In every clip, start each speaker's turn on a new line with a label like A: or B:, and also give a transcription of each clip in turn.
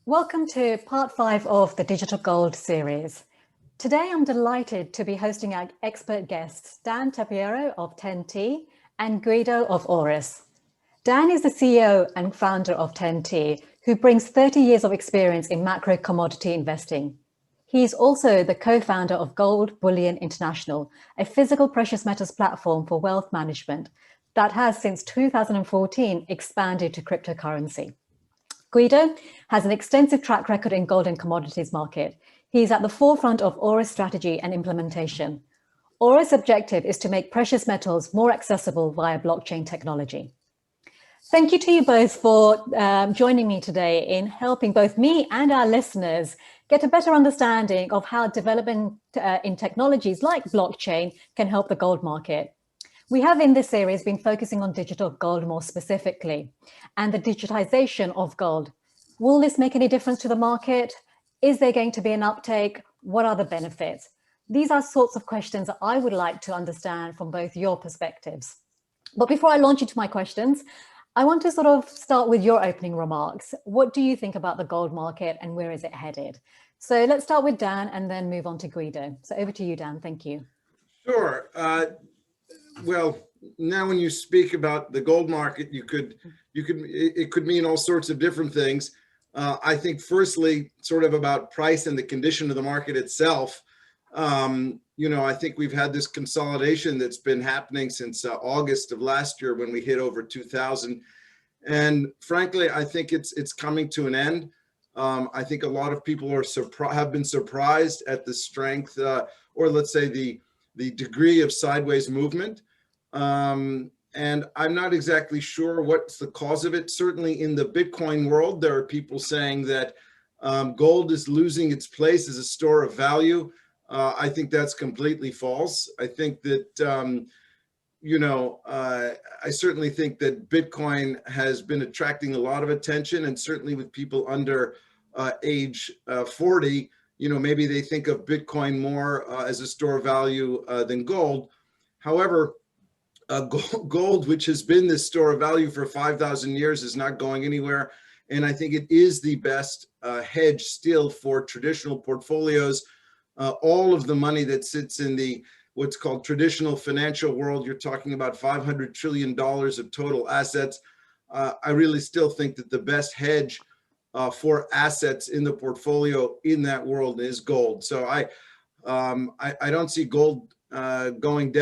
A: Welcome to part 5 of the Digital Gold series. Today I'm delighted to be hosting our expert guests, Dan Tapiero of 10T and Guido of Aurus. Dan is the CEO and founder of 10T, who brings 30 years of experience in macro commodity investing. He is also the co-founder of Bullion International, a physical precious metals platform for wealth management that has since 2014 expanded to cryptocurrency. Guido has an extensive track record in gold and commodities market. He's at the forefront of Aurus strategy and implementation. Aurus' objective is to make precious metals more accessible via blockchain technology. Thank you to you both for joining me today in helping both me and our listeners get a better understanding of how development in technologies like blockchain can help the gold market. We have in this series been focusing on digital gold more specifically and the digitization of gold. Will this make any difference to the market? Is there going to be an uptake? What are the benefits? These are sorts of questions that I would like to understand from both your perspectives. But before I launch into my questions, I want to sort of start with your opening remarks. What do you think about the gold market and where is it headed? So let's start with Dan and then move on to Guido. So over to you, Dan. Thank you.
B: Sure. Well, now when you speak about the gold market, it could mean all sorts of different things. I think firstly, sort of about price and the condition of the market itself. I think we've had this consolidation that's been happening since August of last year when we hit over 2,000. And frankly, I think it's coming to an end. I think a lot of people have been surprised at the strength, or let's say the degree of sideways movement. And I'm not exactly sure what's the cause of it. Certainly in the Bitcoin world, there are people saying that gold is losing its place as a store of value. I think that's completely false. I think that, I certainly think that Bitcoin has been attracting a lot of attention, and certainly with people under age 40, maybe they think of Bitcoin more as a store of value than gold. However, gold, which has been this store of value for 5,000 years, is not going anywhere. And I think it is the best hedge still for traditional portfolios. All of the money that sits in the what's called traditional financial world, you're talking about $500 trillion of total assets. I really still think that the best hedge for assets in the portfolio in that world is gold. So I don't see gold going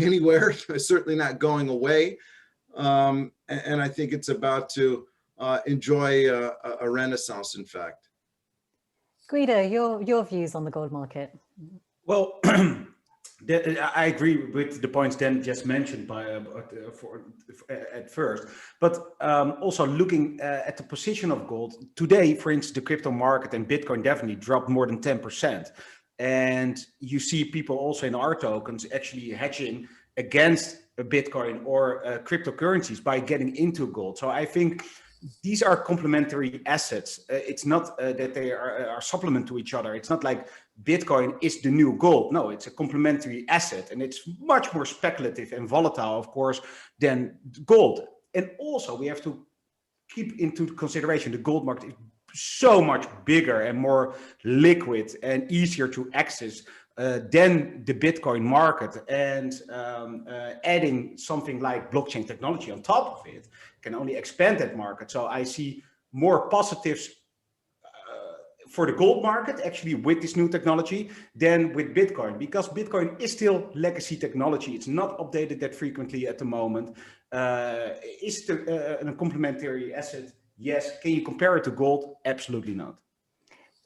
B: anywhere, certainly not going away. And I think it's about to enjoy a renaissance, in fact.
A: Guido, your views on the gold market?
C: Well, I agree with the points Dan just mentioned at first, but also looking at the position of gold today, for instance, the crypto market and Bitcoin definitely dropped more than 10%. And you see people also in our tokens actually hedging against a Bitcoin or cryptocurrencies by getting into gold. So I think these are complementary assets. It's not that they are supplement to each other. It's not like Bitcoin is the new gold. No, it's a complementary asset, and it's much more speculative and volatile, of course, than gold. And also we have to keep into consideration the gold market is so much bigger and more liquid and easier to access than the Bitcoin market. And adding something like blockchain technology on top of it can only expand that market. So I see more positives for the gold market actually with this new technology than with Bitcoin, because Bitcoin is still legacy technology. It's not updated that frequently at the moment. Is it a complementary asset? Yes. Can you compare it to gold? Absolutely not.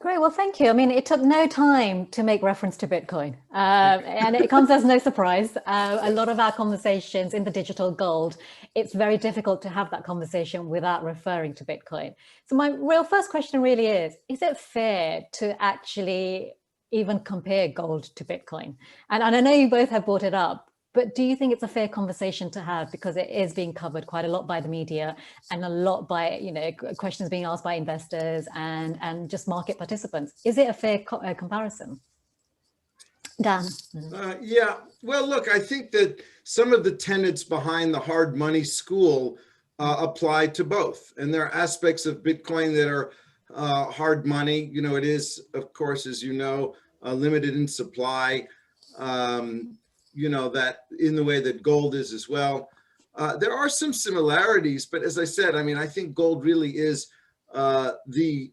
A: Great. Well, thank you. I mean, it took no time to make reference to Bitcoin, and it comes as no surprise. A lot of our conversations in the digital gold, it's very difficult to have that conversation without referring to Bitcoin. So my real first question really is it fair to actually even compare gold to Bitcoin? And I know you both have brought it up, but do you think it's a fair conversation to have, because it is being covered quite a lot by the media and a lot by, questions being asked by investors and just market participants? Is it a fair comparison? Dan?
B: Yeah, well, look, I think that some of the tenets behind the hard money school apply to both. And there are aspects of Bitcoin that are hard money. You know, it is, of course, as you know, limited in supply, you know, that in the way that gold is as well. There are some similarities, but as I said, I mean, I think gold really is the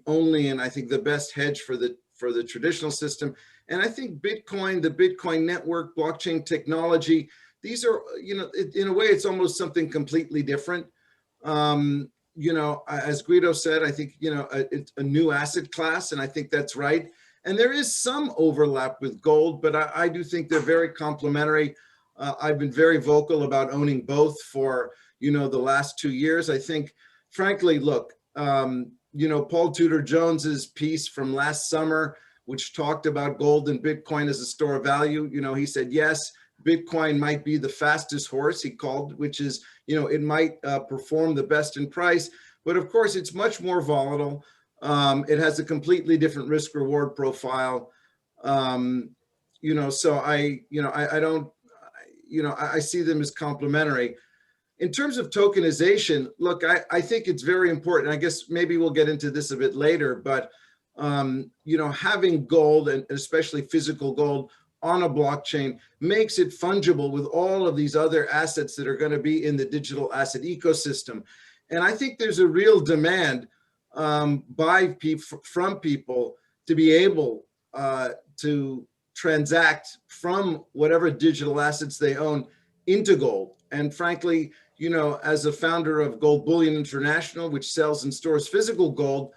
B: only, and I think the best hedge for the traditional system. And I think Bitcoin, the Bitcoin network, blockchain technology, these are, you know, in a way, it's almost something completely different. You know, as Guido said, I think, you know, it's a new asset class, and I think that's right. And there is some overlap with gold, but I do think they're very complementary. I've been very vocal about owning both for, you know, the last 2 years. I think, frankly, look, you know, Paul Tudor Jones's piece from last summer, which talked about gold and Bitcoin as a store of value, you know, he said, yes, Bitcoin might be the fastest horse, he called, which is, you know, it might perform the best in price, but of course it's much more volatile. It has a completely different risk reward profile. You know, so I don't, you know, I see them as complementary. In terms of tokenization, look, I think it's very important. I guess maybe we'll get into this a bit later, but, you know, having gold, and especially physical gold, on a blockchain makes it fungible with all of these other assets that are going to be in the digital asset ecosystem. And I think there's a real demand from people to be able to transact from whatever digital assets they own into gold. And frankly, you know, as a founder of Bullion International, which sells and stores physical gold,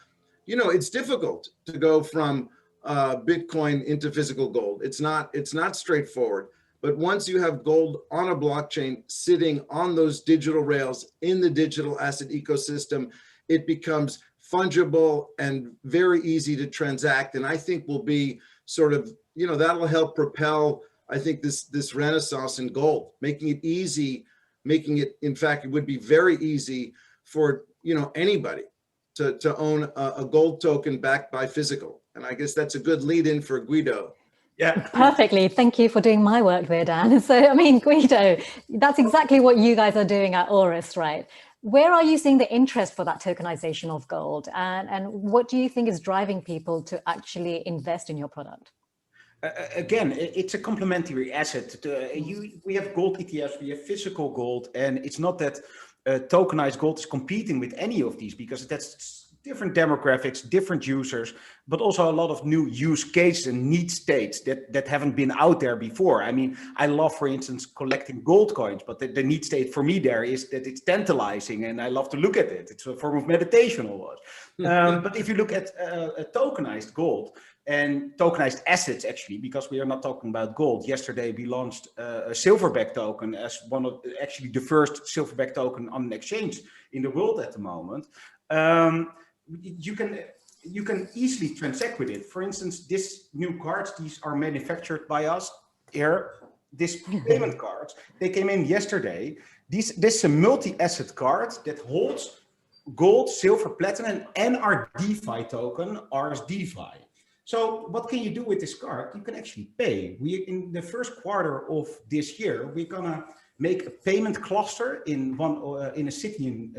B: you know, it's difficult to go from Bitcoin into physical gold. It's not straightforward. But once you have gold on a blockchain sitting on those digital rails in the digital asset ecosystem, it becomes fungible and very easy to transact. And I think will be sort of, you know, that'll help propel, I think, this renaissance in gold, making it easy, making it, in fact, it would be very easy for, you know, anybody to own a gold token backed by physical. And I guess that's a good lead in for Guido.
C: Yeah,
A: perfectly. Thank you for doing my work there, Dan. So, I mean, Guido, that's exactly what you guys are doing at Aurus, right? Where are you seeing the interest for that tokenization of gold? And what do you think is driving people to actually invest in your product?
C: Again, it's a complementary asset. We have gold ETFs, we have physical gold, and it's not that tokenized gold is competing with any of these, because that's different demographics, different users, but also a lot of new use cases and need states that haven't been out there before. I mean, I love, for instance, collecting gold coins, but the need state for me there is that it's tantalizing and I love to look at it. It's a form of meditation almost. But if you look at tokenized gold and tokenized assets, actually, because we are not talking about gold. Yesterday, we launched a silverback token as one of actually the first silverback token on an exchange in the world at the moment. You can easily transact with it. For instance, this new cards, these are manufactured by us here. This payment cards, they came in yesterday. This is a multi-asset card that holds gold, silver, platinum, and our DeFi token, Aurus DeFi. So what can you do with this card? You can actually pay. In the first quarter of this year, we're gonna make a payment cluster in a city in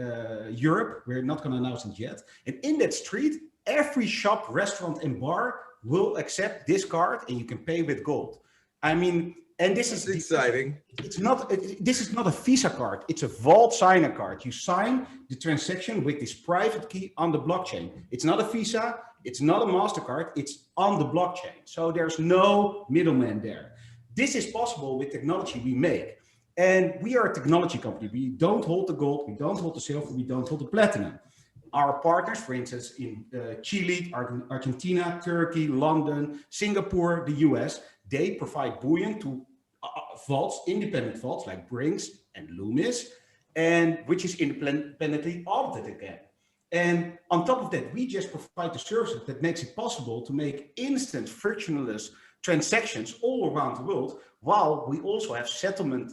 C: Europe. We're not going to announce it yet. And in that street, every shop, restaurant, and bar will accept this card, and you can pay with gold. I mean, and this is
B: exciting.
C: This is not a Visa card. It's a vault signer card. You sign the transaction with this private key on the blockchain. It's not a Visa. It's not a MasterCard. It's on the blockchain. So there's no middleman there. This is possible with technology we make. And we are a technology company. We don't hold the gold, we don't hold the silver, we don't hold the platinum. Our partners, for instance, in Chile, Argentina, Turkey, London, Singapore, the US, they provide bullion to vaults, independent vaults like Brinks and Loomis, and which is independently audited again. And on top of that, we just provide the services that makes it possible to make instant, frictionless transactions all around the world, while we also have settlement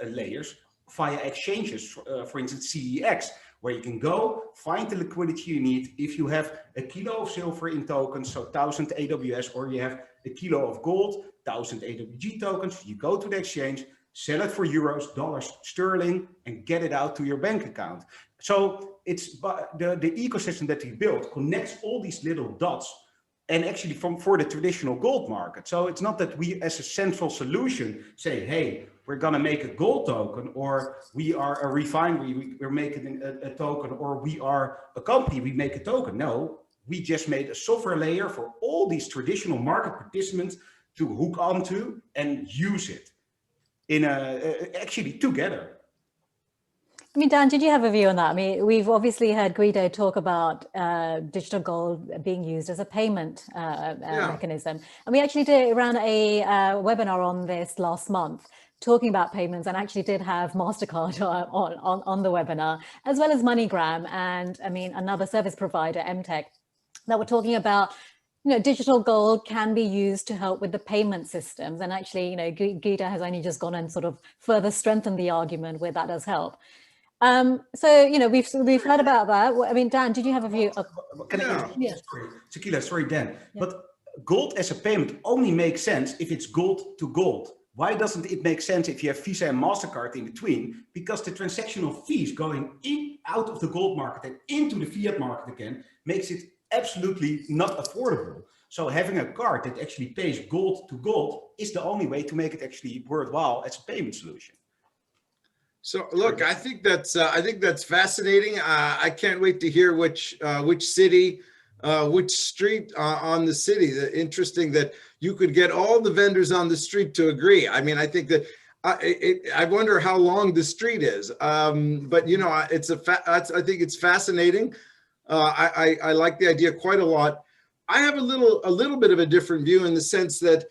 C: layers via exchanges, for instance, CEX, where you can go find the liquidity you need. If you have a kilo of silver in tokens, so 1000 AWS, or you have a kilo of gold, 1000 AWG tokens, you go to the exchange, sell it for euros, dollars, sterling, and get it out to your bank account. So it's the ecosystem that we built connects all these little dots, and actually for the traditional gold market. So it's not that we as a central solution say, hey, we're going to make a gold token, or we are a refinery, we're making a token, or we are a company, we make a token. No, we just made a software layer for all these traditional market participants to hook onto and use it in actually together.
A: I mean, Dan, did you have a view on that? I mean, we've obviously heard Guido talk about digital gold being used as a payment mechanism. And we actually ran a webinar on this last month, talking about payments, and actually did have MasterCard on the webinar, as well as MoneyGram and, I mean, another service provider, MTech, that were talking about, you know, digital gold can be used to help with the payment systems. And actually, you know, Guido has only just gone and sort of further strengthened the argument where that does help. So, you know, we've heard about that. I mean, Dan, did you have a view?
C: Sorry, Sakhila, sorry, Dan. Yeah. But gold as a payment only makes sense if it's gold to gold. Why doesn't it make sense if you have Visa and MasterCard in between? Because the transactional fees going out of the gold market and into the fiat market again makes it absolutely not affordable. So having a card that actually pays gold to gold is the only way to make it actually worthwhile as a payment solution.
B: So look, I think that's fascinating. I can't wait to hear which city, which street on the city. Interesting that you could get all the vendors on the street to agree. I mean, I think that I wonder how long the street is. But you know, I think it's fascinating. I like the idea quite a lot. I have a little bit of a different view in the sense that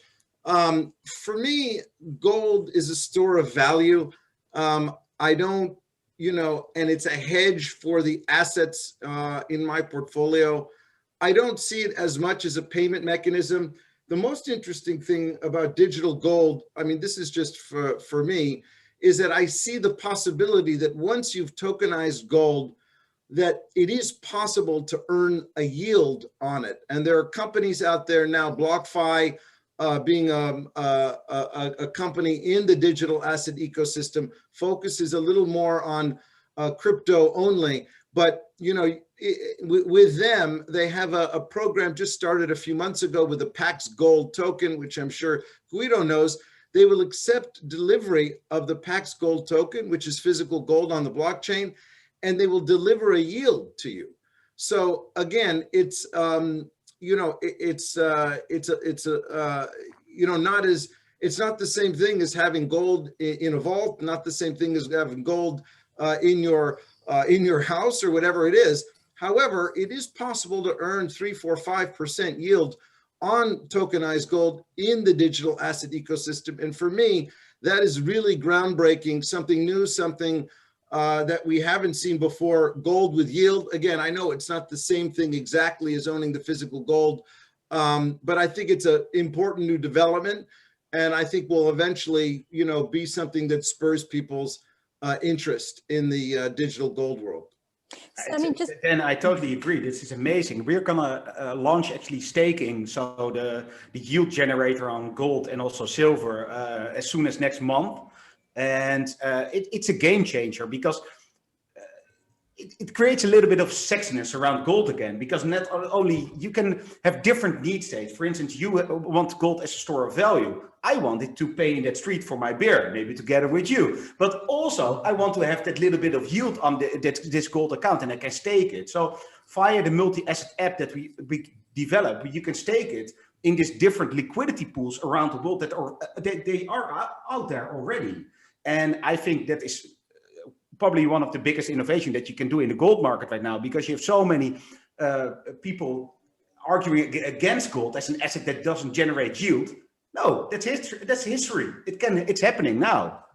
B: for me, gold is a store of value. I don't, you know, and it's a hedge for the assets in my portfolio. I don't see it as much as a payment mechanism. The most interesting thing about digital gold, I mean, this is just for me, is that I see the possibility that once you've tokenized gold, that it is possible to earn a yield on it. And there are companies out there now, BlockFi, being a company in the digital asset ecosystem, focuses a little more on crypto only. But you know, with them, they have a program just started a few months ago with a Pax Gold token, which I'm sure Guido knows. They will accept delivery of the Pax Gold token, which is physical gold on the blockchain, and they will deliver a yield to you. So again, it's you know, it's you know, it's not the same thing as having gold in a vault, not the same thing as having gold in your house or whatever it is. However, it is possible to earn 3, 4, 5% yield on tokenized gold in the digital asset ecosystem. And for me, that is really groundbreaking, something new, something that we haven't seen before. Gold with yield. Again, I know it's not the same thing exactly as owning the physical gold, but I think it's an important new development, and I think will eventually, you know, be something that spurs people's interest in the digital gold world.
A: So, I mean,
C: and I totally agree. This is amazing. We're gonna launch actually staking, so the yield generator on gold and also silver as soon as next month. And it's a game changer because it creates a little bit of sexiness around gold again, because not only you can have different need states. For instance, you want gold as a store of value. I want it to pay in that street for my beer, maybe together with you. But also I want to have that little bit of yield on this gold account, and I can stake it. So via the multi-asset app that we develop, you can stake it in these different liquidity pools around the world that they are out there already. And I think that is probably one of the biggest innovations that you can do in the gold market right now, because you have so many people arguing against gold as an asset that doesn't generate yield. No, that's history. That's history. It's happening now.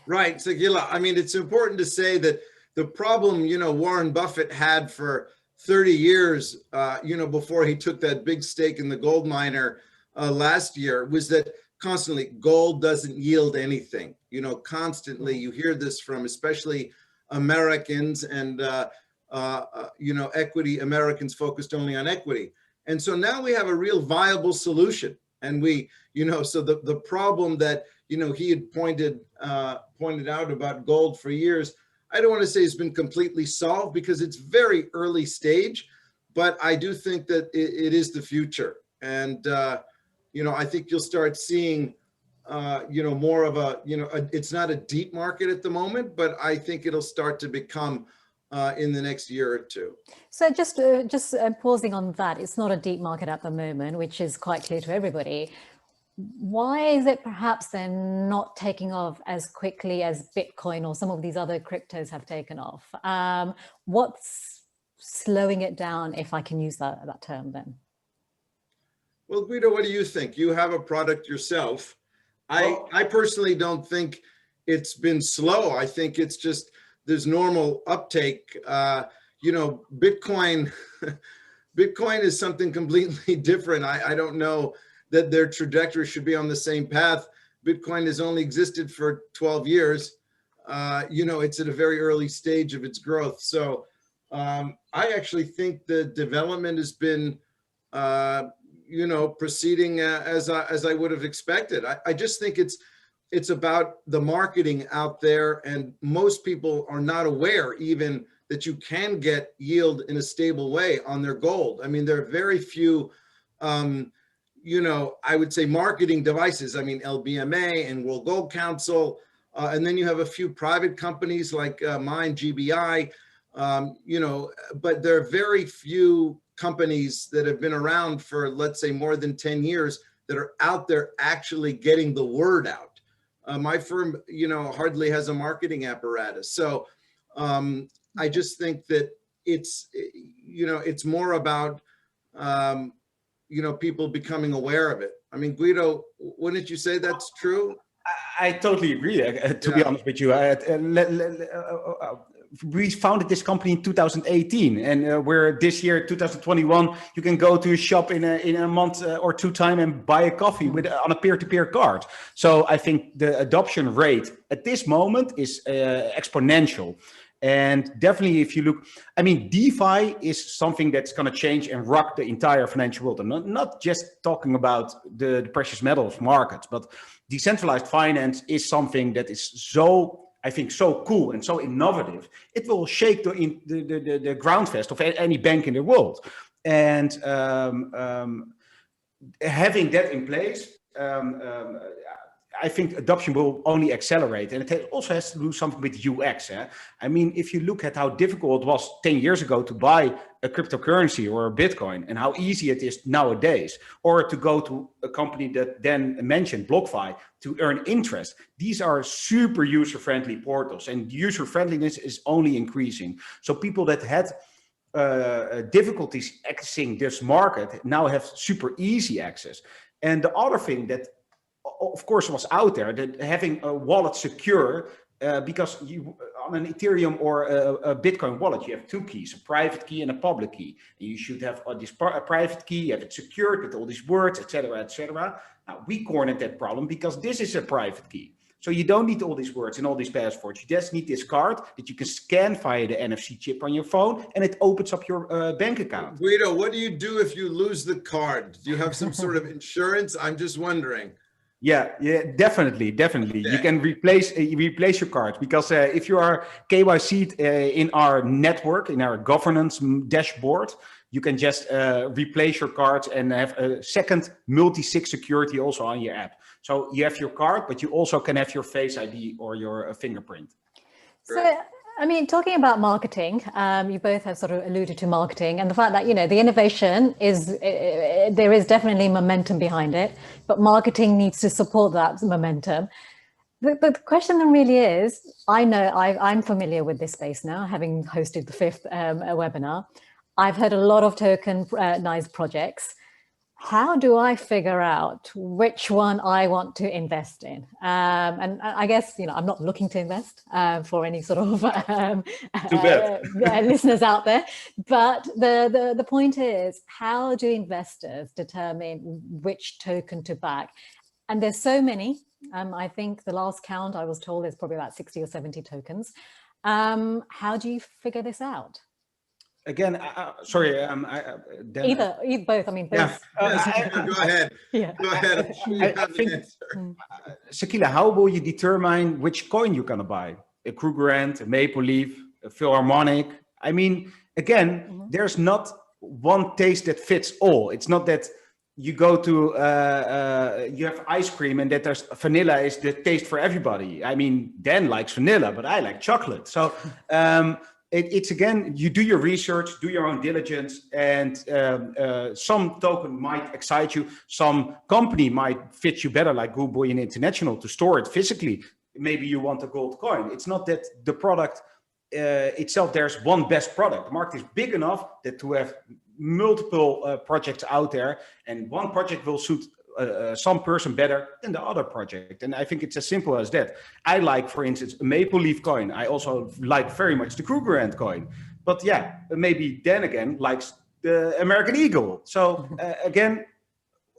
B: Right, Sakhila. I mean, it's important to say that the problem, you know, Warren Buffett had for 30 years, you know, before he took that big stake in the gold miner last year, was that constantly gold doesn't yield anything. You know, constantly you hear this from especially Americans and, you know, equity Americans focused only on equity. And so now we have a real viable solution. And we, you know, so the problem that, you know, he had pointed out about gold for years, I don't want to say it's been completely solved because it's very early stage, but I do think that it is the future. And, you know, I think you'll start seeing, you know, more of a, you know, it's not a deep market at the moment, but I think it'll start to become in the next year or two.
A: So just pausing on that, it's not a deep market at the moment, which is quite clear to everybody. Why is it perhaps then not taking off as quickly as Bitcoin or some of these other cryptos have taken off? What's slowing it down, if I can use that term then?
B: Well, Guido, what do you think? You have a product yourself. I personally don't think it's been slow. I think it's just there's normal uptake. You know, Bitcoin is something completely different. I don't know that their trajectory should be on the same path. Bitcoin has only existed for 12 years. You know, it's at a very early stage of its growth. So I actually think the development has been, you know, proceeding as I would have expected. I just think it's about the marketing out there, and most people are not aware even that you can get yield in a stable way on their gold. I mean, there are very few, you know, I would say marketing devices. I mean, LBMA and World Gold Council, and then you have a few private companies like mine, GBI, you know, but there are very few companies that have been around for, let's say, more than 10 years that are out there actually getting the word out. My firm, you know, hardly has a marketing apparatus. So I just think that it's, you know, it's more about, you know, people becoming aware of it. I mean, Guido, wouldn't you say that's true?
C: I totally agree. To be honest with you, we founded this company in 2018, and we're this year, 2021. You can go to a shop in a month or two time and buy a coffee on a peer-to-peer card. So I think the adoption rate at this moment is exponential. And definitely, if you look, I mean, DeFi is something that's going to change and rock the entire financial world. And not just talking about the precious metals markets, but decentralized finance is something that is so, I think, so cool and so innovative. It will shake the groundfest of any bank in the world. And having that in place, I think adoption will only accelerate, and it also has to do something with UX. I mean, if you look at how difficult it was 10 years ago to buy a cryptocurrency or a Bitcoin, and how easy it is nowadays, or to go to a company that then mentioned BlockFi to earn interest, these are super user-friendly portals, and user-friendliness is only increasing. So people that had difficulties accessing this market now have super easy access. And the other thing that of course was out there, that having a wallet secure, because you on an Ethereum or a Bitcoin wallet, you have two keys, a private key and a public key. And you should have this private key, you have it secured with all these words, etc., etc. Now we cornered that problem because this is a private key. So you don't need all these words and all these passwords. You just need this card that you can scan via the NFC chip on your phone, and it opens up your bank account.
B: Guido, what do you do if you lose the card? Do you have some sort of insurance? I'm just wondering.
C: Yeah, definitely.
B: Okay.
C: You can replace your cards, because if you are KYC'd in our network, in our governance dashboard, you can just replace your cards and have a second multi-sig security also on your app. So you have your card, but you also can have your Face ID or your fingerprint.
A: So, I mean, talking about marketing, you both have sort of alluded to marketing and the fact that, you know, the innovation is, there is definitely momentum behind it, but marketing needs to support that momentum. The question then really is, I know I'm familiar with this space now, having hosted the 5th webinar. I've heard a lot of tokenized projects. How do I figure out which one I want to invest in? And I guess, you know, I'm not looking to invest for any sort of listeners out there. But the point is, how do investors determine which token to back? And there's so many. I think the last count I was told is probably about 60 or 70 tokens. How do you figure this out?
C: Again, sorry.
A: Either both. I mean, both.
B: Yeah. Go ahead.
A: Yeah.
B: Go ahead.
C: I think, Sakhila, how will you determine which coin you're going to buy? a Krugerrand, a Maple Leaf, a Philharmonic. I mean, again, there's not one taste that fits all. It's not that you go to, you have ice cream and that there's vanilla is the taste for everybody. I mean, Dan likes vanilla, but I like chocolate. So it's again, you do your research, do your own diligence, and some token might excite you. Some company might fit you better, like Bullion International, to store it physically. Maybe you want a gold coin. It's not that the product itself, there's one best product. The market is big enough that to have multiple projects out there, and one project will suit some person better than the other project. And I think it's as simple as that. I like, for instance, a Maple Leaf coin. I also like very much the Krugerrand coin. But yeah, maybe Dan again likes the American Eagle. So again,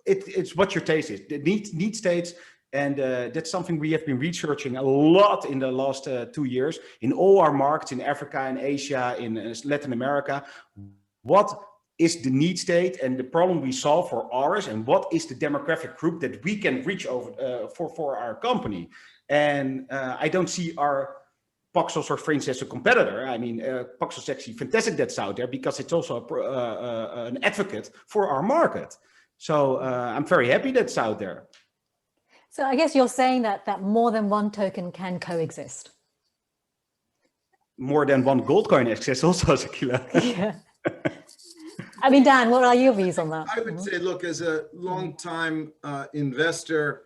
C: it's what your taste is. The need states. And that's something we have been researching a lot in the last 2 years in all our markets in Africa, in Asia, in Latin America. What is the need state and the problem we solve for ours, and what is the demographic group that we can reach over for our company? And I don't see our Paxos or Fringe as a competitor. I mean, Paxos is actually fantastic that's out there because it's also an advocate for our market. So I'm very happy that's out there.
A: So I guess you're saying that more than one token can coexist.
C: More than one gold coin exists also, Sakhila.
A: Yeah. I mean, Dan, what are your views on that?
B: I would say, look, as a long-time investor,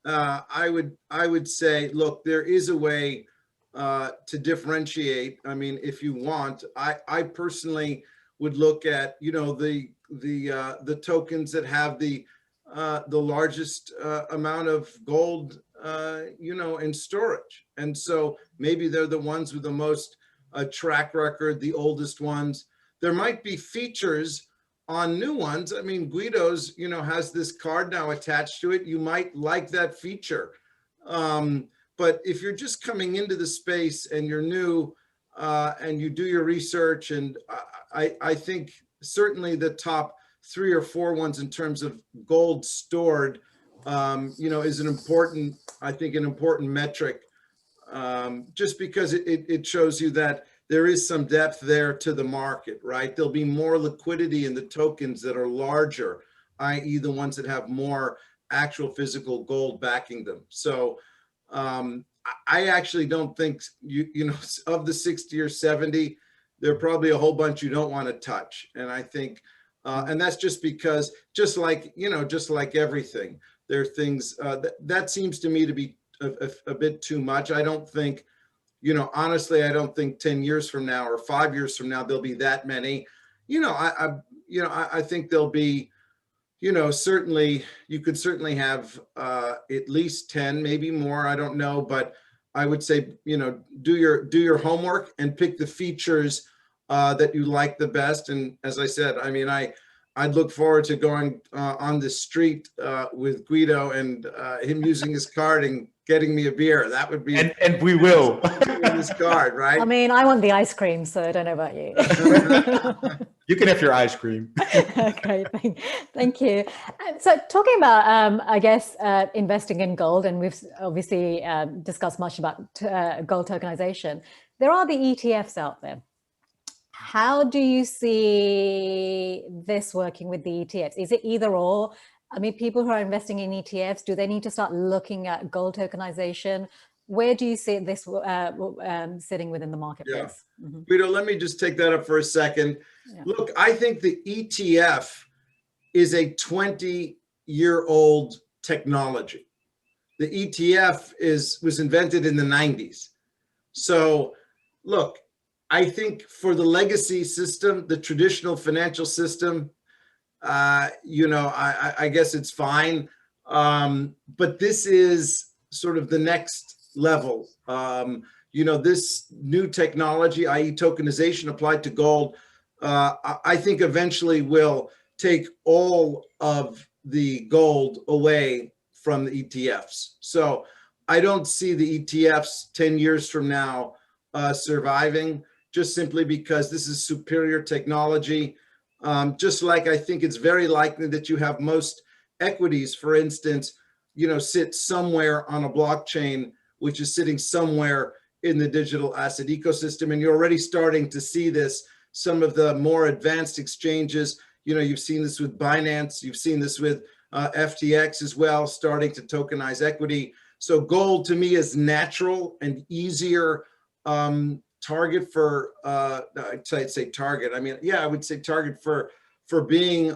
B: I would say, look, there is a way to differentiate. I mean, if you want, I personally would look at, you know, the tokens that have the largest amount of gold, you know, in storage. And so maybe they're the ones with the most track record, the oldest ones. There might be features on new ones. I mean, Guido's, you know, has this card now attached to it. You might like that feature. But if you're just coming into the space and you're new and you do your research, and I think certainly the top 3 or 4 ones in terms of gold stored, you know, is an important, I think, an important metric, just because it shows you that there is some depth there to the market, right? There'll be more liquidity in the tokens that are larger, i.e. the ones that have more actual physical gold backing them. So I actually don't think, you know, of the 60 or 70, there are probably a whole bunch you don't want to touch. And I think, and that's just because, just like, you know, just like everything, there are things that seems to me to be a bit too much. I don't think, you know, honestly, I don't think 10 years from now or 5 years from now, there'll be that many. You know, I think there'll be, you know, certainly, you could certainly have at least 10, maybe more, I don't know. But I would say, you know, do your homework and pick the features that you like the best. And as I said, I mean, I'd look forward to going on the street with Guido and him using his card and getting me a beer. That would be,
C: and we will.
B: His card, right?
A: I mean, I want the ice cream, so I don't know about you.
C: You can have your ice cream.
A: Great, thank you. So talking about, I guess, investing in gold, and we've obviously discussed much about gold tokenization. There are the ETFs out there. How do you see this working with the ETFs? Is it either or? I mean, people who are investing in ETFs, do they need to start looking at gold tokenization? Where do you see this sitting within the marketplace?
B: Yeah. Guido, let me just take that up for a second. Yeah. Look, I think the ETF is a 20-year-old technology. The ETF was invented in the 90s. So look, I think for the legacy system, the traditional financial system, you know, I guess it's fine. But this is sort of the next level. You know, this new technology, i.e. tokenization applied to gold, I think eventually will take all of the gold away from the ETFs. So I don't see the ETFs 10 years from now surviving, just simply because this is superior technology. Just like I think it's very likely that you have most equities, for instance, you know, sit somewhere on a blockchain, which is sitting somewhere in the digital asset ecosystem. And you're already starting to see this. Some of the more advanced exchanges, you know, you've seen this with Binance, you've seen this with FTX as well, starting to tokenize equity. So gold to me is natural and easier target for, I'd say target. I mean, yeah, I would say target for being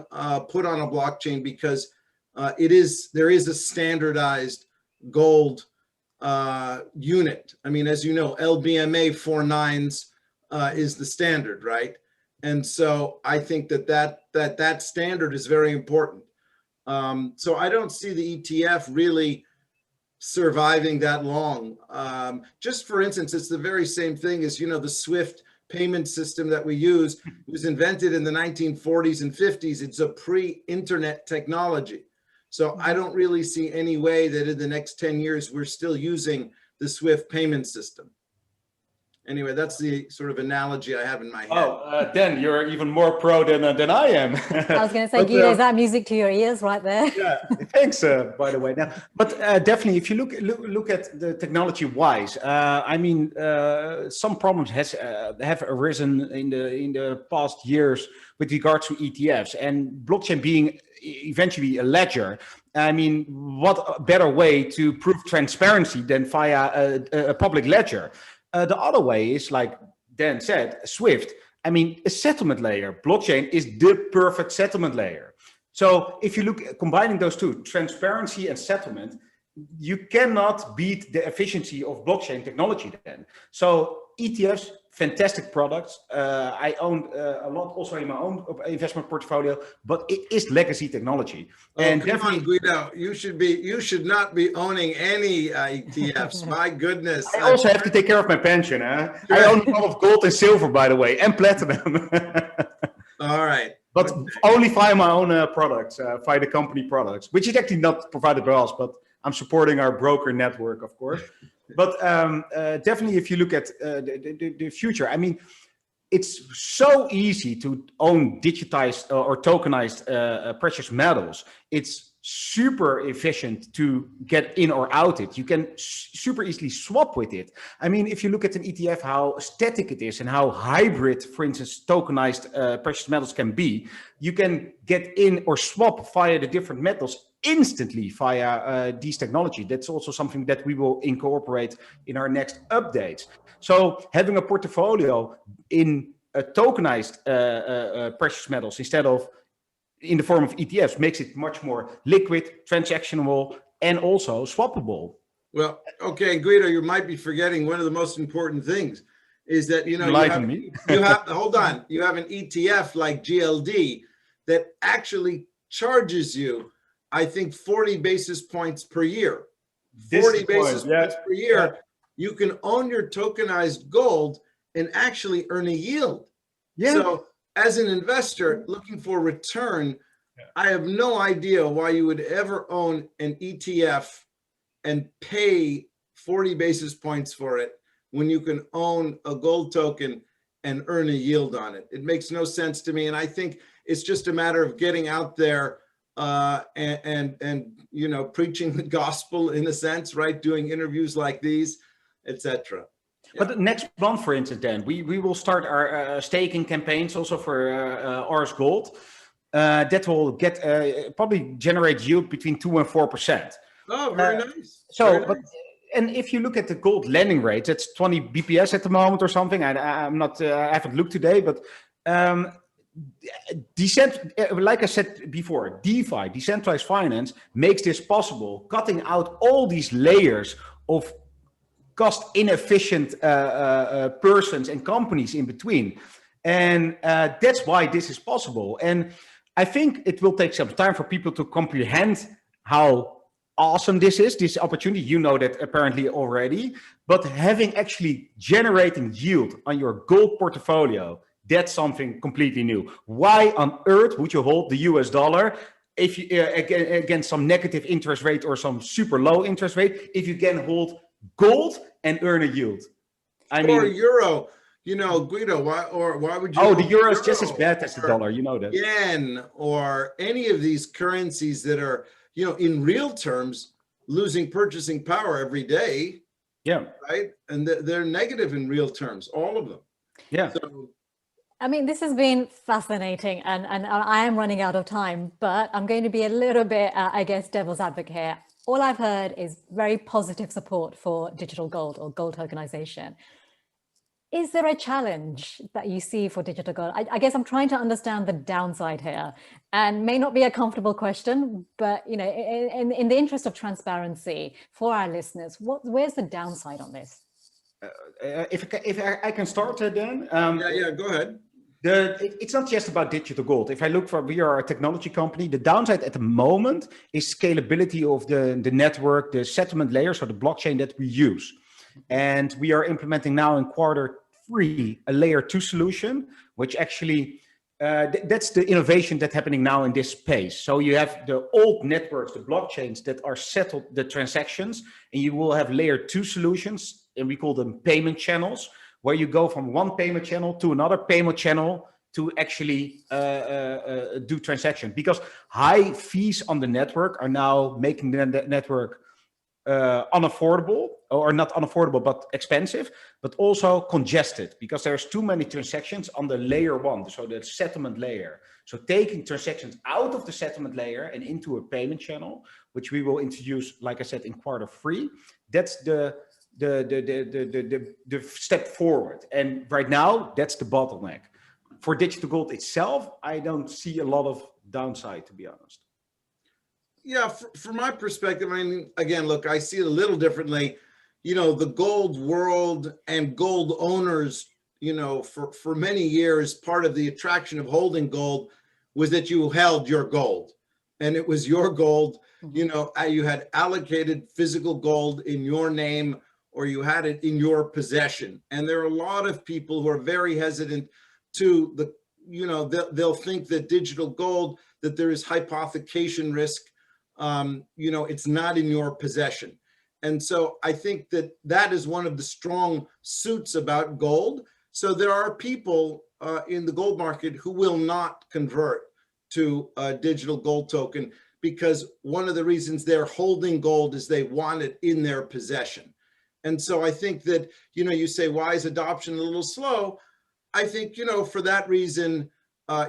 B: put on a blockchain, because there is a standardized gold unit. I mean, as you know, LBMA 49s is the standard, right? And so I think that standard is very important. So I don't see the ETF really surviving that long. Just for instance, it's the very same thing as, you know, the SWIFT payment system that we use. It was invented in the 1940s and 50s. It's a pre-internet technology. So I don't really see any way that in the next 10 years, we're still using the SWIFT payment system. Anyway, that's the sort of analogy I have in my head.
C: Oh, Dan, you're even more pro than I am.
A: I was going to say, Guido, is that music to your ears right there?
C: Yeah, thanks, by the way. Now, but definitely, if you look at the technology-wise, I mean, some problems have arisen in the past years with regards to ETFs, and blockchain being eventually a ledger. I mean, what better way to prove transparency than via a public ledger? The other way is, like Dan said, SWIFT. I mean, a settlement layer. Blockchain is the perfect settlement layer. So if you look at combining those two, transparency and settlement, you cannot beat the efficiency of blockchain technology then. So ETFs, fantastic products. I own a lot also in my own investment portfolio, but it is legacy technology.
B: Oh,
C: and
B: come on, Guido, you should not be owning any ETFs. My goodness.
C: I also have to take care of my pension. Huh? I own a lot of gold and silver, by the way, and platinum.
B: All right.
C: But only via my own products, via the company products, which is actually not provided by us, but I'm supporting our broker network, of course. But definitely, if you look at the future, I mean, it's so easy to own digitized or tokenized precious metals. It's super efficient to get in or out it. You can super easily swap with it. I mean, if you look at an ETF, how static it is and how hybrid, for instance, tokenized precious metals can be, you can get in or swap via the different metals instantly via these technology. That's also something that we will incorporate in our next updates. So having a portfolio in a tokenized precious metals instead of in the form of ETFs makes it much more liquid, transactionable, and also swappable.
B: Well, okay, Guido, you might be forgetting one of the most important things is that, you know, hold on, you have an ETF like GLD that actually charges you, I think, 40 basis points per year. 40 basis points per year. Yeah. You can own your tokenized gold and actually earn a yield. Yeah. So as an investor looking for return, I have no idea why you would ever own an ETF and pay 40 basis points for it when you can own a gold token and earn a yield on it. It makes no sense to me. And I think it's just a matter of getting out there and you know, preaching the gospel in a sense, right? Doing interviews like these, etc.
C: But the next month, for instance, then we will start our staking campaigns also for Aurus Gold. That will get probably generate yield between 2 and 4%.
B: Oh, very nice.
C: So,
B: very nice.
C: And if you look at the gold lending rate, it's 20 BPS at the moment or something. I'm not. I haven't looked today, but like I said before, DeFi, decentralized finance, makes this possible, cutting out all these layers of cost inefficient persons and companies in between. And that's why this is possible. And I think it will take some time for people to comprehend how awesome this opportunity. You know that apparently already, but having actually generating yield on your gold portfolio, that's something completely new. Why on earth would you hold the US dollar if you against some negative interest rate or some super low interest rate, if you can hold gold and earn a yield? I mean,
B: or euro, you know, Guido, why would you?
C: Oh, the euro is just as bad as the dollar, you know that.
B: Yen or any of these currencies that are, you know, in real terms, losing purchasing power every day.
C: Yeah.
B: Right. And they're negative in real terms, all of them.
C: Yeah.
B: So,
A: I mean, this has been fascinating, and I am running out of time, but I'm going to be a little bit, I guess, devil's advocate here. All I've heard is very positive support for digital gold or gold tokenization. Is there a challenge that you see for digital gold? I guess I'm trying to understand the downside here, and may not be a comfortable question, but you know, in the interest of transparency for our listeners, where's the downside on this?
C: If I can start then.
B: yeah, go ahead.
C: It's not just about digital gold. If I look for, we are a technology company. The downside at the moment is scalability of the network, the settlement layer, so the blockchain that we use. And we are implementing now in Q3 a layer 2 solution, which actually, that's the innovation that's happening now in this space. So you have the old networks, the blockchains that are settled the transactions, and you will have layer 2 solutions, and we call them payment channels, where you go from one payment channel to another payment channel to actually do transaction. Because high fees on the network are now making the network unaffordable, or not unaffordable, but expensive, but also congested, because there's too many transactions on the layer 1, so the settlement layer. So taking transactions out of the settlement layer and into a payment channel, which we will introduce, like I said, in Q3, that's the step forward. And right now, that's the bottleneck. For digital gold itself, I don't see a lot of downside, to be honest.
B: Yeah, from my perspective, I mean, again, look, I see it a little differently. You know, the gold world and gold owners, you know, for many years, part of the attraction of holding gold was that you held your gold, and it was your gold. You know, you had allocated physical gold in your name, or you had it in your possession. And there are a lot of people who are very hesitant to the, you know, they'll think that digital gold, that there is hypothecation risk. You know, it's not in your possession. And so I think that that is one of the strong suits about gold. So there are people in the gold market who will not convert to a digital gold token, because one of the reasons they're holding gold is they want it in their possession. And so I think that, you know, you say, why is adoption a little slow? I think, you know, for that reason,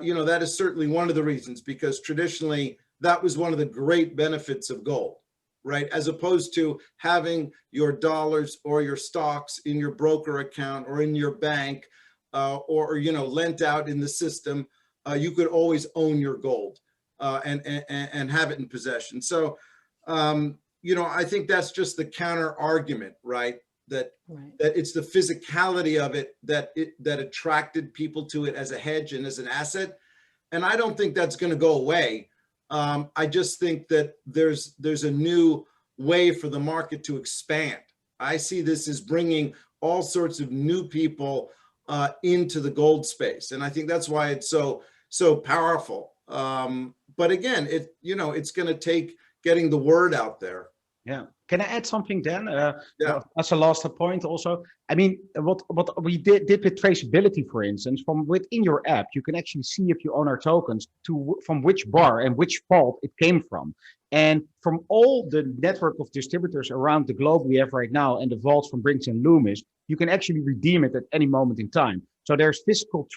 B: you know, that is certainly one of the reasons, because traditionally that was one of the great benefits of gold, right? As opposed to having your dollars or your stocks in your broker account or in your bank, or, you know, lent out in the system, you could always own your gold and have it in possession. So, you know, I think that's just the counter argument, right? That it's the physicality of it that attracted people to it as a hedge and as an asset. And I don't think that's going to go away. I just think that there's a new way for the market to expand. I see this as bringing all sorts of new people into the gold space, and I think that's why it's so powerful. But again, you know, it's going to take getting the word out there.
C: Yeah. Can I add something then?
B: Yeah.
C: As a last point also, I mean, what we did with traceability, for instance, from within your app, you can actually see if you own our tokens from which bar and which vault it came from. And from all the network of distributors around the globe we have right now, and the vaults from Brinks and Loomis, you can actually redeem it at any moment in time. So there's physical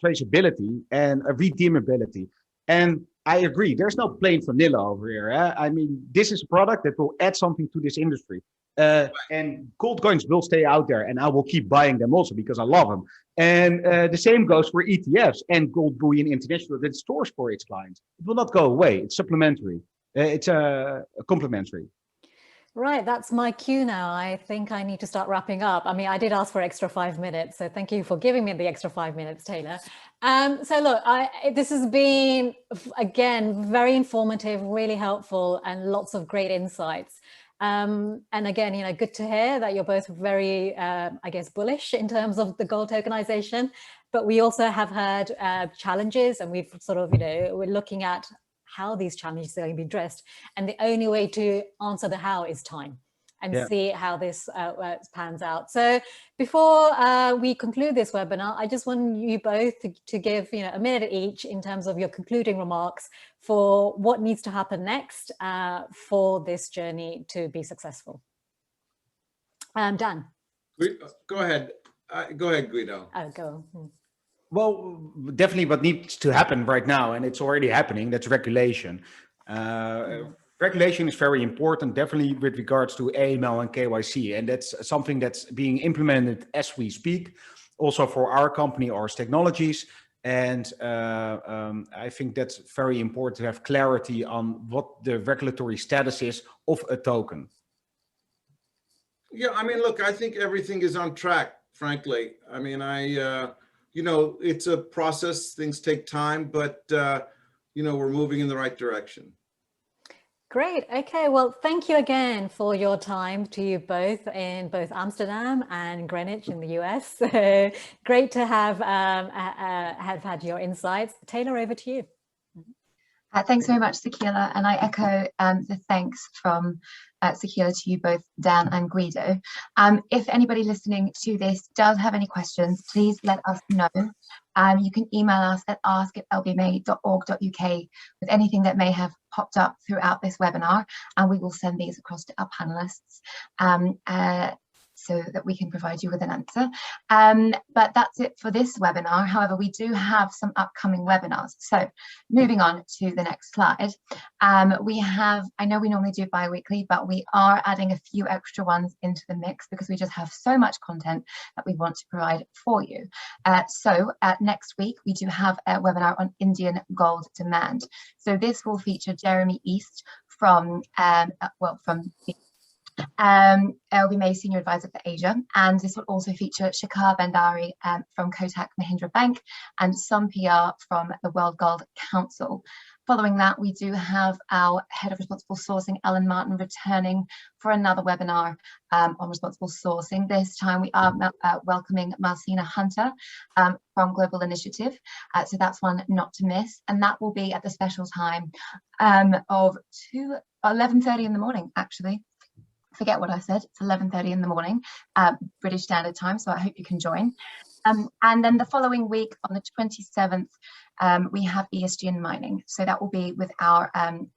C: traceability and a redeemability. And I agree, there's no plain vanilla over here. I mean, this is a product that will add something to this industry. And gold coins will stay out there, and I will keep buying them also because I love them. And the same goes for ETFs and Gold Bullion International that stores for its clients. It will not go away. It's supplementary. It's complementary. Right,
A: that's my cue now. I think I need to start wrapping up. I mean, I did ask for extra 5 minutes, so thank you for giving me the extra 5 minutes, Taylor. So look, this has been, again, very informative, really helpful, and lots of great insights. And again, you know, good to hear that you're both very, I guess, bullish in terms of the gold tokenization, but we also have heard challenges, and we've sort of, you know, we're looking at how these challenges are going to be addressed. And the only way to answer the how is time, and see how this pans out. So before we conclude this webinar, I just want you both to give, you know, a minute each in terms of your concluding remarks for what needs to happen next for this journey to be successful. Dan.
B: Go ahead. Go ahead, Guido.
A: Oh, go.
C: Well, definitely what needs to happen right now, and it's already happening, that's regulation. Regulation is very important, definitely with regards to AML and KYC, and that's something that's being implemented as we speak, also for our company, Aurus Technologies. And I think that's very important to have clarity on what the regulatory status is of a token.
B: Yeah, I mean, look, I think everything is on track, frankly. I mean, you know, it's a process, things take time, but, you know, we're moving in the right direction.
A: Great. Okay. Well, thank you again for your time to you both in both Amsterdam and Greenwich in the US. Great to have had your insights. Taylor, over to you.
D: Thanks very much, Sakhila, and I echo the thanks from Sakhila to you both, Dan and Guido. If anybody listening to this does have any questions, please let us know. You can email us at ask@lbma.org.uk with anything that may have popped up throughout this webinar, and we will send these across to our panelists so that we can provide you with an answer. But that's it for this webinar. However, we do have some upcoming webinars. So moving on to the next slide, we have, I know we normally do bi-weekly, but we are adding a few extra ones into the mix because we just have so much content that we want to provide for you. So next week, we do have a webinar on Indian gold demand. So this will feature Jeremy East from, from the LBMA Senior Advisor for Asia, and this will also feature Shekhar Bandari from Kotak Mahindra Bank and some PR from the World Gold Council. Following that, we do have our Head of Responsible Sourcing, Ellen Martin, returning for another webinar on responsible sourcing. This time we are welcoming Marcina Hunter from Global Initiative. So that's one not to miss. And that will be at the special time of 11:30 in the morning, actually. Forget what I said, it's 11:30 in the morning, British Standard Time, so I hope you can join. And then the following week on the 27th, we have ESG and mining. So that will be with our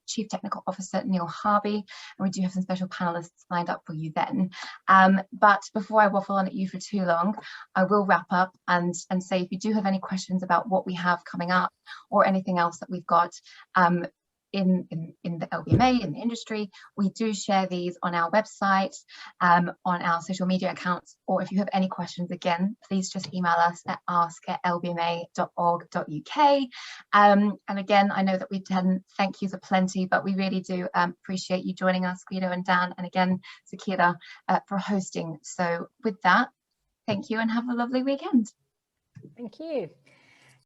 D: Chief Technical Officer, Neil Harvey, and we do have some special panelists lined up for you then. But before I waffle on at you for too long, I will wrap up and say if you do have any questions about what we have coming up or anything else that we've got, in the LBMA, in the industry, we do share these on our website, on our social media accounts, or if you have any questions, again, please just email us at ask@lbma.org.uk. And again, I know that we've done thank yous aplenty, but we really do appreciate you joining us, Guido and Dan, and again, Sakhila, for hosting. So with that, thank you and have a lovely weekend.
A: Thank you.